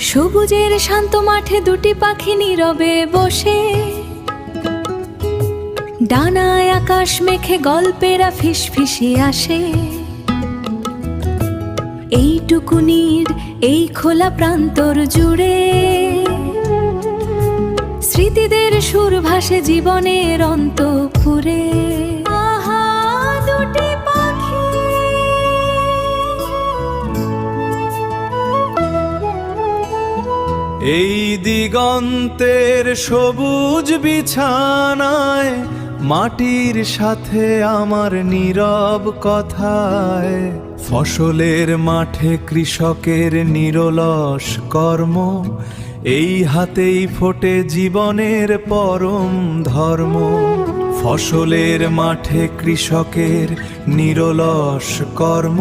সবুজের শান্ত মাঠে দুটি পাখি নীরবে বসে, ডানায় আকাশ মেখে গল্পেরা ফিসফিসে আসে। এইটুকুনির এই খোলা প্রান্তর জুড়ে স্মৃতিদের সুর ভাসে জীবনের অন্তঃপুরে। আহা দুটি পাখি, এই দিগন্তের সবুজ বিছানায় মাটির সাথে আমার নীরব কথায়, ফসলের মাঠে কৃষকের নিরলস কর্ম, এই হাতেই ফোটে জীবনের পরম ধর্ম। ফসলের মাঠে কৃষকের নিরলস কর্ম,